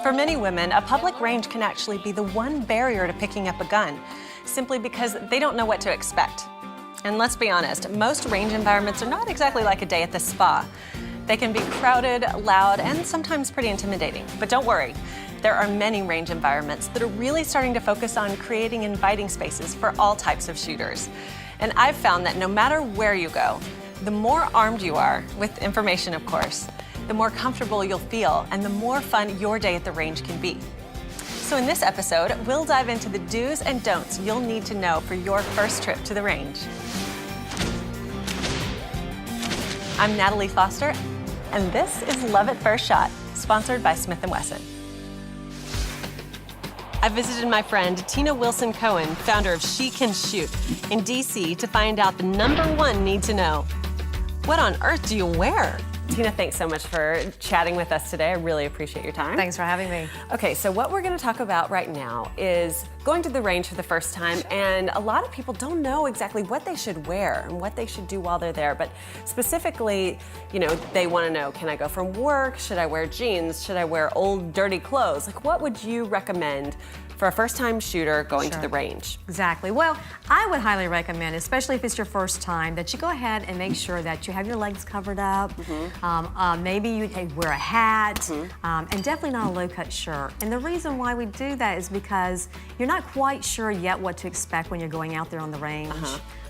For many women, a public range can actually be the one barrier to picking up a gun, simply because they don't know what to expect. And let's be honest, most range environments are not exactly like a day at the spa. They can be crowded, loud, and sometimes pretty intimidating. But don't worry, there are many range environments that are really starting to focus on creating inviting spaces for all types of shooters. And I've found that no matter where you go, the more armed you are, with information of course, the more comfortable you'll feel and the more fun your day at the range can be. So in this episode, we'll dive into the do's and don'ts you'll need to know for your first trip to the range. I'm Natalie Foster, and this is Love at First Shot, sponsored by Smith & Wesson. I visited my friend Tina Wilson Cohen, founder of She Can Shoot, in DC to find out the #1 need to know. What on earth do you wear? Tina, thanks so much for chatting with us today. I really appreciate your time. Thanks for having me. Okay, so what we're gonna talk about right now is going to the range for the first time, and a lot of people don't know exactly what they should wear and what they should do while they're there, but specifically, they wanna know, can I go from work? Should I wear jeans? Should I wear old, dirty clothes? Like, what would you recommend for a first-time shooter going to the range? Exactly. Well, I would highly recommend, especially if it's your first time, that you go ahead and make sure that you have your legs covered up. Maybe you wear a hat, and definitely not a low-cut shirt. And the reason why we do that is because you're not quite sure yet what to expect when you're going out there on the range.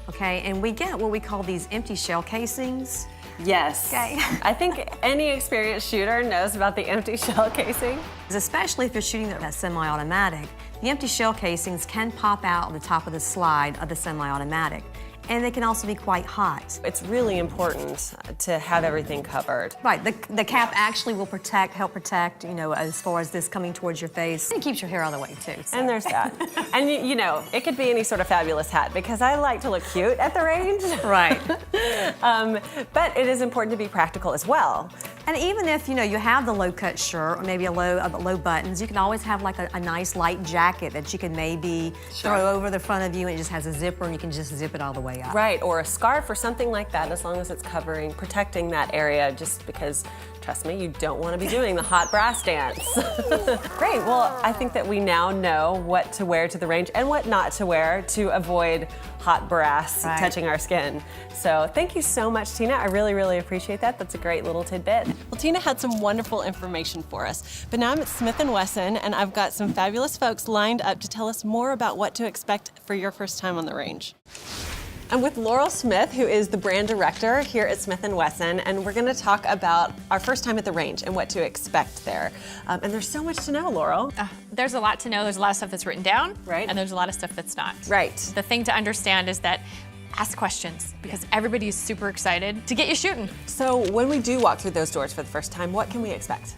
Okay, and we get what we call these empty shell casings. Yes. Okay. I think any experienced shooter knows about the empty shell casing. Especially if you're shooting that semi-automatic, the empty shell casings can pop out on the top of the slide of the semi-automatic. And they can also be quite hot. It's really important to have everything covered. Right, the cap actually will help protect, as far as this coming towards your face. And it keeps your hair out of the way too. So. And there's that. And it could be any sort of fabulous hat because I like to look cute at the range. Right. But it is important to be practical as well. And even if, you have the low-cut shirt or maybe a low buttons, you can always have like a nice light jacket that you can maybe throw over the front of you, and it just has a zipper and you can just zip it all the way up. Right, or a scarf or something like that, as long as it's protecting that area, just because, trust me, you don't want to be doing the hot brass dance. Great, well, I think that we now know what to wear to the range and what not to wear to avoid hot brass touching our skin. So thank you so much, Tina. I really, really appreciate that. That's a great little tidbit. Well, Tina had some wonderful information for us, but now I'm at Smith & Wesson, and I've got some fabulous folks lined up to tell us more about what to expect for your first time on the range. I'm with Laurel Smith, who is the brand director here at Smith & Wesson, and we're going to talk about our first time at the range and what to expect there. And there's so much to know, Laurel. There's a lot to know. There's a lot of stuff that's written down, right? And there's a lot of stuff that's not. Right. The thing to understand is that ask questions, because everybody is super excited to get you shooting. So when we do walk through those doors for the first time, what can we expect?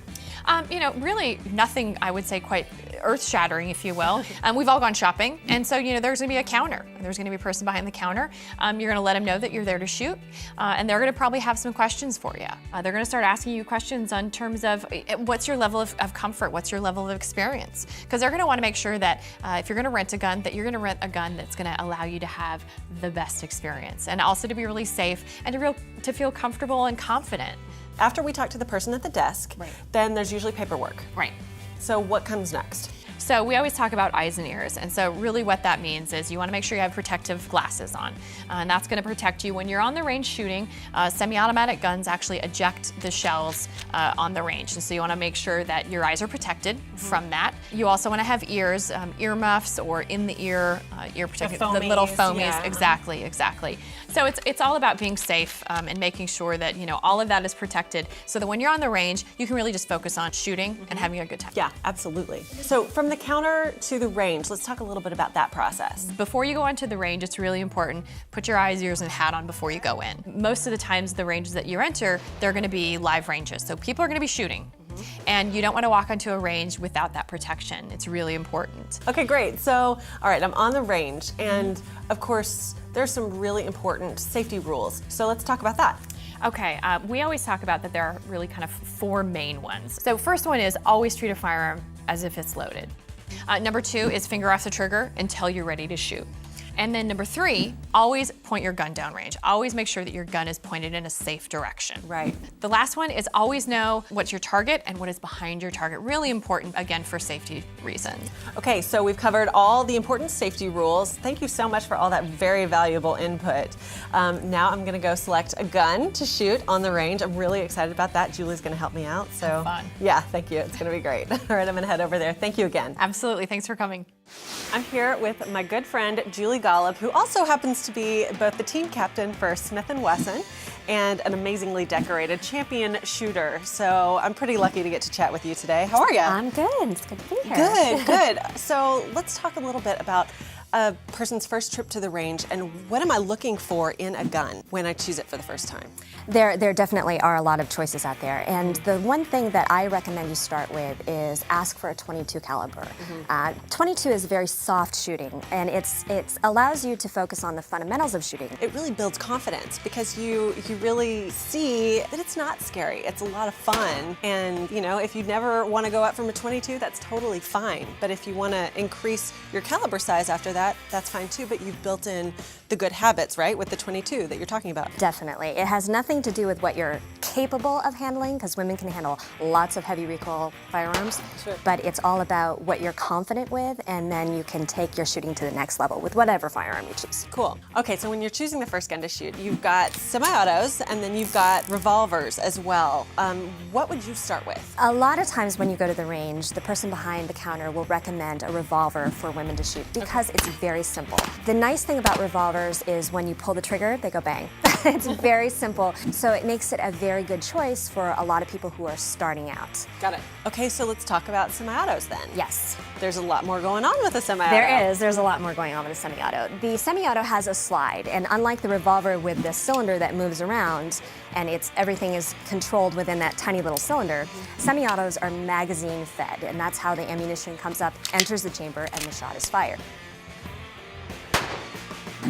Really nothing, I would say, quite earth-shattering, if you will. We've all gone shopping, and so, there's gonna be a counter. There's gonna be a person behind the counter. You're gonna let them know that you're there to shoot, and they're gonna probably have some questions for you. They're gonna start asking you questions on terms of what's your level of comfort, what's your level of experience? Because they're gonna wanna make sure that if you're gonna rent a gun, that you're gonna rent a gun that's gonna allow you to have the best experience, and also to be really safe and to feel comfortable and confident. After we talk to the person at the desk, then there's usually paperwork. Right. So what comes next? So we always talk about eyes and ears, and so really what that means is you want to make sure you have protective glasses on, and that's going to protect you when you're on the range shooting. Semi-automatic guns actually eject the shells on the range, and so you want to make sure that your eyes are protected from that. You also want to have ears, ear muffs, or in the ear protectors, the little foamies. Yeah. Exactly. So it's all about being safe and making sure that all of that is protected, so that when you're on the range, you can really just focus on shooting and having a good time. Yeah, absolutely. So from the counter to the range, let's talk a little bit about that process. Before you go onto the range, it's really important, put your eyes, ears, and hat on before you go in. Most of the times, the ranges that you enter, they're gonna be live ranges, so people are gonna be shooting. And you don't want to walk onto a range without that protection. It's really important. Okay, great. So, all right, I'm on the range, and of course, there's some really important safety rules. So let's talk about that. Okay, we always talk about that there are really kind of 4 main ones. So first one is always treat a firearm as if it's loaded. Number 2 is finger off the trigger until you're ready to shoot. And then number 3, always point your gun downrange. Always make sure that your gun is pointed in a safe direction. Right. The last one is always know what's your target and what is behind your target. Really important, again, for safety reasons. Okay, so we've covered all the important safety rules. Thank you so much for all that very valuable input. Now I'm gonna go select a gun to shoot on the range. I'm really excited about that. Julie's gonna help me out, so. Fun. Yeah, thank you, it's gonna be great. All right, I'm gonna head over there. Thank you again. Absolutely, thanks for coming. I'm here with my good friend, Julie Golub, who also happens to be both the team captain for Smith & Wesson and an amazingly decorated champion shooter. So I'm pretty lucky to get to chat with you today. How are you? I'm good. It's good to be here. Good, good. So let's talk a little bit about a person's first trip to the range and what am I looking for in a gun when I choose it for the first time? There definitely are a lot of choices out there, and the one thing that I recommend you start with is ask for a .22 caliber. 22 is very soft shooting, and it allows you to focus on the fundamentals of shooting. It really builds confidence because you really see that it's not scary. It's a lot of fun, and you know, if you never want to go up from a .22, that's totally fine. But if you want to increase your caliber size after that, that's fine too. But you've built in the good habits, right, with the .22 that you're talking about. Definitely. It has nothing to do with what you're capable of handling, because women can handle lots of heavy recoil firearms, Sure. but it's all about what you're confident with, and then you can take your shooting to the next level with whatever firearm you choose. Cool. Okay, so when you're choosing the first gun to shoot, you've got semi-autos and then you've got revolvers as well. What would you start with? A lot of times when you go to the range, the person behind the counter will recommend a revolver for women to shoot because it's very simple. The nice thing about revolvers is when you pull the trigger, they go bang. It's very simple, so it makes it a very good choice for a lot of people who are starting out. Got it. Okay, so let's talk about semi-autos then. Yes. There's a lot more going on with a semi-auto. There is. There's a lot more going on with a semi-auto. The semi-auto has a slide, and unlike the revolver with the cylinder that moves around and everything is controlled within that tiny little cylinder, semi-autos are magazine fed, and that's how the ammunition comes up, enters the chamber, and the shot is fired.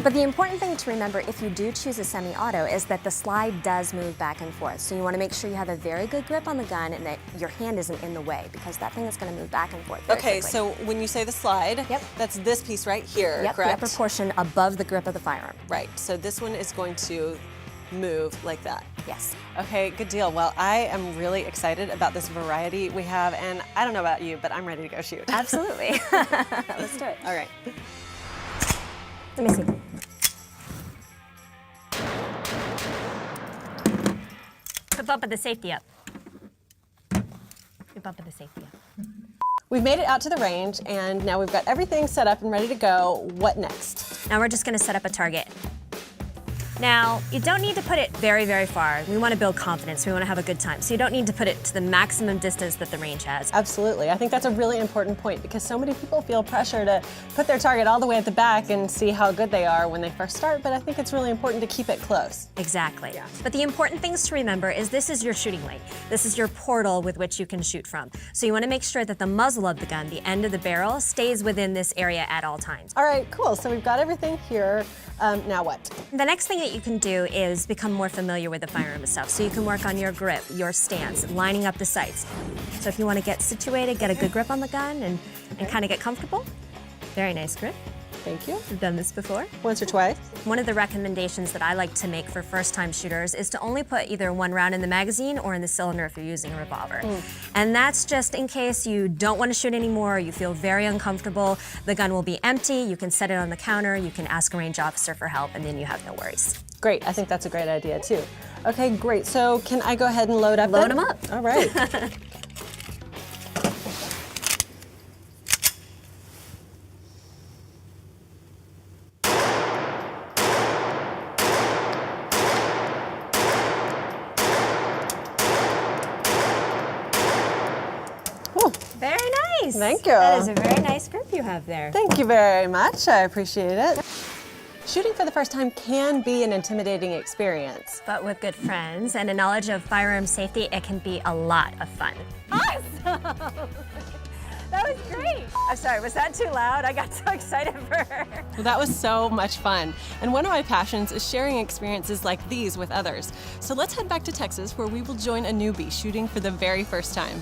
But the important thing to remember if you do choose a semi-auto is that the slide does move back and forth. So you want to make sure you have a very good grip on the gun and that your hand isn't in the way, because that thing is going to move back and forth very Okay, quickly. so when you say the slide, Yep. that's this piece right here, Yep, correct? the upper portion above the grip of the firearm. Right, so this one is going to move like that. Yes. Okay, good deal. Well, I am really excited about this variety we have, and I don't know about you, but I'm ready to go shoot. Absolutely. Let's do it. All right. Let me see. Put bump of the safety up. Put bump of the safety up. We've made it out to the range, and now we've got everything set up and ready to go. What next? Now we're just gonna set up a target. Now, you don't need to put it very, very far. We want to build confidence. We want to have a good time. So you don't need to put it to the maximum distance that the range has. Absolutely. I think that's a really important point because so many people feel pressure to put their target all the way at the back and see how good they are when they first start, but I think it's really important to keep it close. Exactly. But the important things to remember is this is your shooting lane. This is your portal with which you can shoot from. So you want to make sure that the muzzle of the gun, the end of the barrel, stays within this area at all times. All right, cool. So we've got everything here. Now what? The next thing that you can do is become more familiar with the firearm itself. So you can work on your grip, your stance, lining up the sights. So if you want to get situated, get a good grip on the gun and kind of get comfortable. Very nice grip. Thank you. We've done this before. Once or twice. One of the recommendations that I like to make for first-time shooters is to only put either one round in the magazine or in the cylinder if you're using a revolver. And that's just in case you don't want to shoot anymore, you feel very uncomfortable, the gun will be empty, you can set it on the counter, you can ask a range officer for help, and then you have no worries. Great. I think that's a great idea too. Okay, great. So can I go ahead and load up? Load then? them up. All right. Whew. Very nice. Thank you. That is a very nice grip you have there. Thank you very much. I appreciate it. Shooting for the first time can be an intimidating experience. But with good friends and a knowledge of firearm safety, it can be a lot of fun. Awesome! That was great. I'm sorry, was that too loud? I got so excited for her. Well, that was so much fun. And one of my passions is sharing experiences like these with others. So let's head back to Texas where we will join a newbie shooting for the very first time.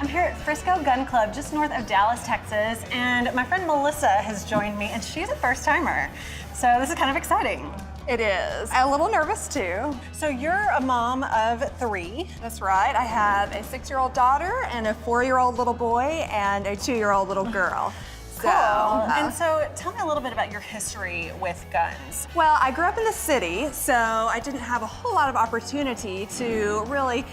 I'm here at Frisco Gun Club, just north of Dallas, Texas, and my friend Melissa has joined me, and she's a first timer. So this is kind of exciting. It is. I'm a little nervous too. So you're a mom of 3. That's right. I have a 6-year-old daughter and a 4-year-old little boy and a 2-year-old little girl. So, And so tell me a little bit about your history with guns. well, I grew up in the city, so I didn't have a whole lot of opportunity to really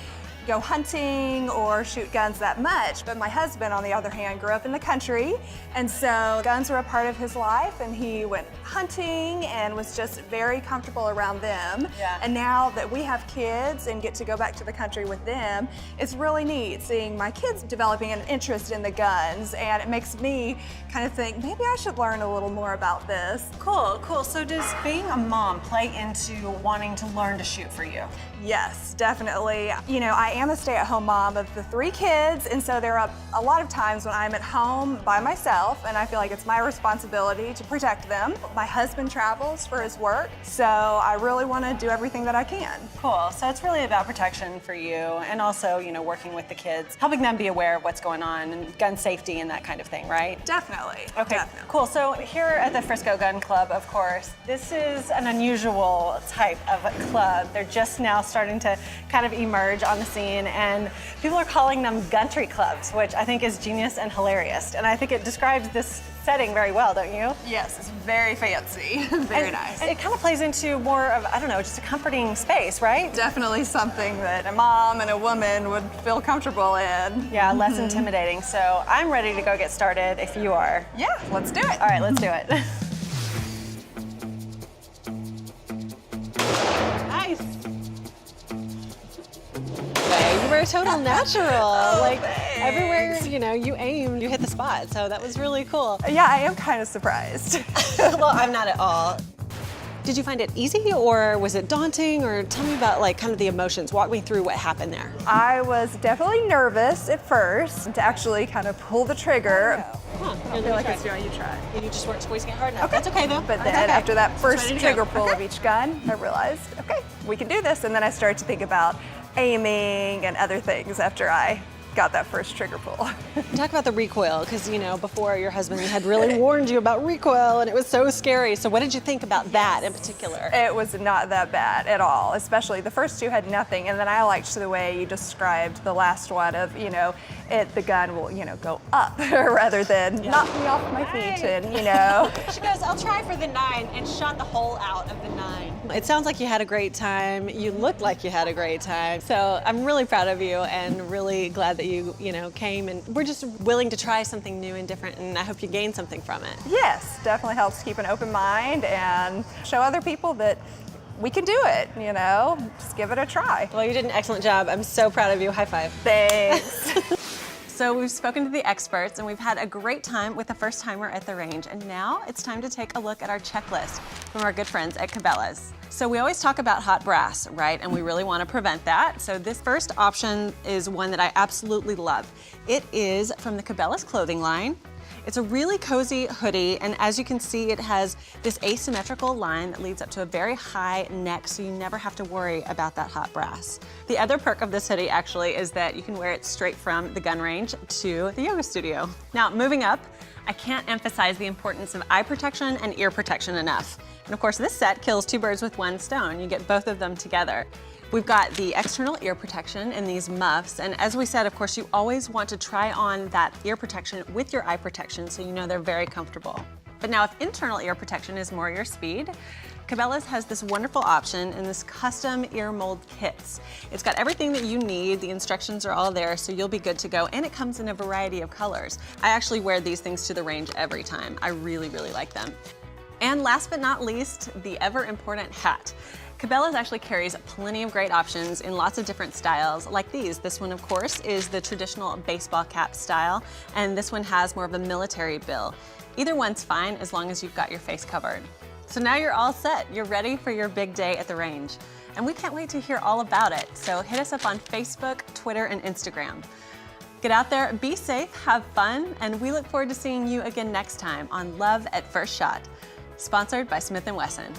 go hunting or shoot guns that much. But my husband, on the other hand, grew up in the country, and so guns were a part of his life, and he went hunting and was just very comfortable around them. Yeah. And now that we have kids and get to go back to the country with them, it's really neat seeing my kids developing an interest in the guns, and it makes me kind of think, maybe I should learn a little more about this. Cool, cool. So does being a mom play into wanting to learn to shoot for you? Yes, definitely. You know, I am a stay-at-home mom of the 3 kids, and so there are a lot of times when I'm at home by myself, and I feel like it's my responsibility to protect them. My husband travels for his work, so I really want to do everything that I can. Cool. So it's really about protection for you, and also, you know, working with the kids, helping them be aware of what's going on, and gun safety and that kind of thing, right? Definitely. Okay, Definitely. cool. So here at the Frisco Gun Club, of course, this is an unusual type of a club. They're just now starting to kind of emerge on the scene, and people are calling them country clubs, which I think is genius and hilarious. And I think it describes this setting very well, don't you? Yes, it's very fancy. Very And- nice. And it kind of plays into more of, I don't know, just a comforting space, right? Definitely something that a mom and a woman would feel comfortable in. Yeah, less intimidating. So I'm ready to go get started if you are. Yeah, let's do it. All right, let's do it. Nice. You were a total natural. Like everywhere, you know, you aim, you hit the spot. So that was really cool. Yeah, I am kind of surprised. Well, I'm not at all. Did you find it easy, or was it daunting, or tell me about like kind of the emotions. Walk me through what happened there. I was definitely nervous at first to actually kind of pull the trigger. I feel like it's doing, you try. You just weren't squeezing it hard enough. That's okay though. But then That's okay. after that first ready to trigger go. pull of each gun, I realized, okay, we can do this. And then I started to think about aiming and other things after I got that first trigger pull. Talk about the recoil, because you know before your husband had really warned you about recoil, and it was so scary. So what did you think about that in particular? It was not that bad at all, especially the first 2 had nothing, and then I liked the way you described the last one of, you know, the gun will, you know, go up rather than knock me off my feet and, you know. She goes, I'll try for the 9, and shot the hole out of the 9. It sounds like you had a great time. You looked like you had a great time. So I'm really proud of you and really glad that you know, came, and we're just willing to try something new and different, and I hope you gain something from it. Yes, definitely helps keep an open mind and show other people that we can do it, you know, just give it a try. Well, you did an excellent job. I'm so proud of you. High five. Thanks. So we've spoken to the experts and we've had a great time with the first timer at the range, and now it's time to take a look at our checklist from our good friends at Cabela's. So we always talk about hot brass, right? And we really want to prevent that. So this first option is one that I absolutely love. It is from the Cabela's clothing line. It's a really cozy hoodie, and as you can see, it has this asymmetrical line that leads up to a very high neck, so you never have to worry about that hot brass. The other perk of this hoodie actually is that you can wear it straight from the gun range to the yoga studio. Now, moving up, I can't emphasize the importance of eye protection and ear protection enough. And of course, this set kills 2 birds with 1 stone. You get both of them together. We've got the external ear protection in these muffs, and as we said, of course, you always want to try on that ear protection with your eye protection so you know they're very comfortable. But now if internal ear protection is more your speed, Cabela's has this wonderful option in this custom ear mold kits. It's got everything that you need, the instructions are all there, so you'll be good to go, and it comes in a variety of colors. I actually wear these things to the range every time. I really, really like them. And last but not least, the ever important hat. Cabela's actually carries plenty of great options in lots of different styles like these. This one, of course, is the traditional baseball cap style, and this one has more of a military bill. Either one's fine as long as you've got your face covered. So now you're all set. You're ready for your big day at the range. And we can't wait to hear all about it. So hit us up on Facebook, Twitter, and Instagram. Get out there, be safe, have fun, and we look forward to seeing you again next time on Love at First Shot, sponsored by Smith & Wesson.